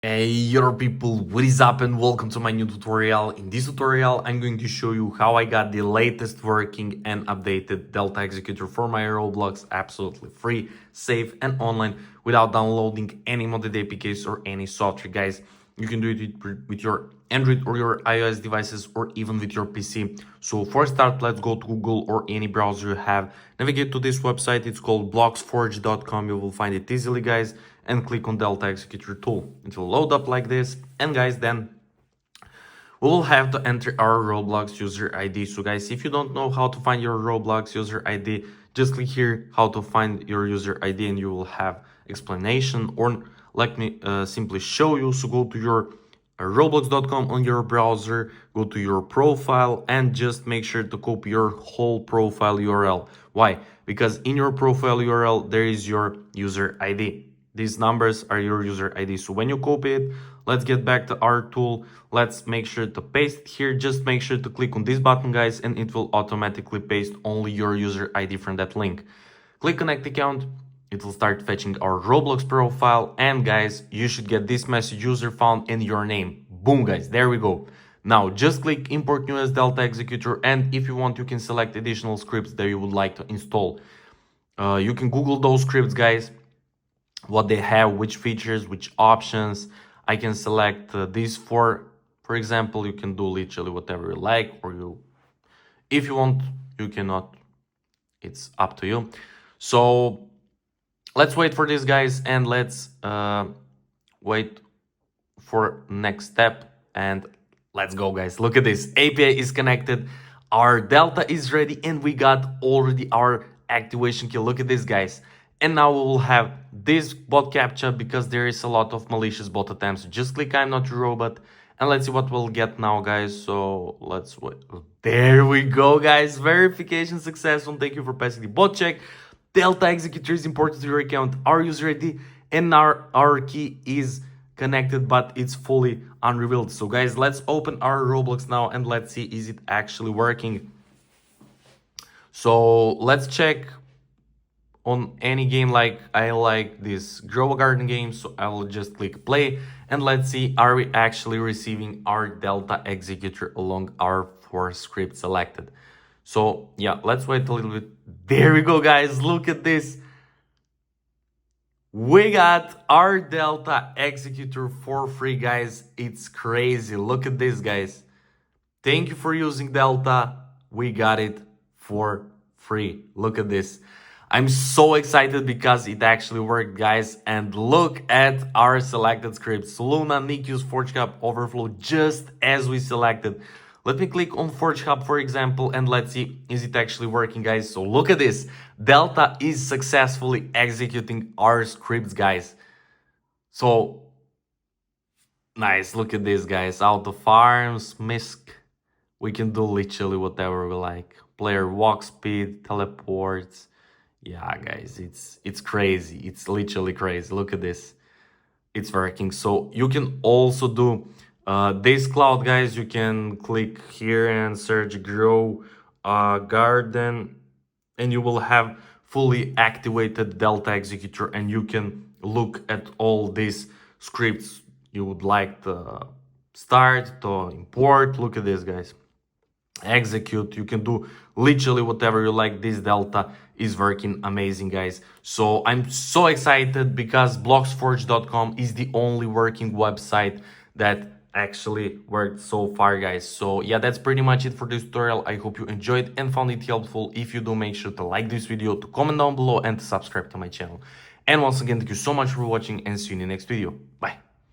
Hey your people, what is up and welcome to my new tutorial. In this tutorial I'm going to show you how I got the latest working and updated Delta Executor for my Roblox absolutely free, safe and online without downloading any modded APKs or any software, guys. You can do it with your Android or your iOS devices or even with your PC. So for start, let's go to Google or any browser you have. Navigate to this website, it's called bloxforge.com. You will find it easily, guys, and click on Delta Executor tool. It will load up like this, and guys, then we will have to enter our Roblox user ID. So guys, if you don't know how to find your Roblox user ID, just click here how to find your user ID and you will have explanation, or let me simply show you. So go to your roblox.com on your browser, go to your profile and just make sure to copy your whole profile URL. Why? Because in your profile URL there is your user ID. These numbers are your user ID. So when you copy it, let's get back to our tool. Let's make sure to paste here. Just make sure to click on this button, guys, and it will automatically paste only your user ID from that link. Click connect account. It will start fetching our Roblox profile. And guys, you should get this message, user found and your name. Boom, guys, there we go. Now just click import new as Delta Executor. And if you want, you can select additional scripts that you would like to install. You can Google those scripts, guys, what they have, which features, which options. I can select these four. For example, you can do literally whatever you like, or if you want, you cannot. It's up to you. So let's wait for this, guys, and let's wait for next step. And let's go, guys. Look at this. API is connected. Our Delta is ready, and we got already our activation key. Look at this, guys. And now we will have this bot captcha because there is a lot of malicious bot attempts. Just click I'm not your robot and let's see what we'll get now, guys. So let's wait. There we go, guys. Verification successful. Thank you for passing the bot check. Delta Executor is imported to your account. Our user ID and our key is connected, but it's fully unrevealed. So guys, let's open our Roblox now and let's see, is it actually working? So let's check on any game. Like I like this Grow a Garden game, so I will just click play and let's see, are we actually receiving our Delta Executor along our 4 scripts selected. So yeah, let's wait a little bit. There we go, guys. Look at this. We got our Delta Executor for free, guys. It's crazy. Look at this, guys. Thank you for using Delta. We got it for free. Look at this. I'm so excited because it actually worked, guys. And look at our selected scripts. Luna, Nikius, Forge Hub, Overflow, just as we selected. Let me click on Forge Hub, for example, and let's see, is it actually working, guys? So look at this. Delta is successfully executing our scripts, guys. So nice. Look at this, guys. Auto farms, misc. We can do literally whatever we like. Player walk speed, teleports. Yeah, guys, it's crazy. It's literally crazy. Look at this. It's working. So you can also do this cloud, guys. You can click here and search Grow Garden, and you will have fully activated Delta Executor, and you can look at all these scripts you would like to start, to import. Look at this, guys. Execute. You can do literally whatever you like. This Delta is working amazing, guys. So I'm so excited because bloxforge.com is the only working website that actually worked so far, guys. So yeah, that's pretty much it for this tutorial. I hope you enjoyed and found it helpful. If you do, make sure to like this video, to comment down below and to subscribe to my channel. And once again, thank you so much for watching and see you in the next video. Bye.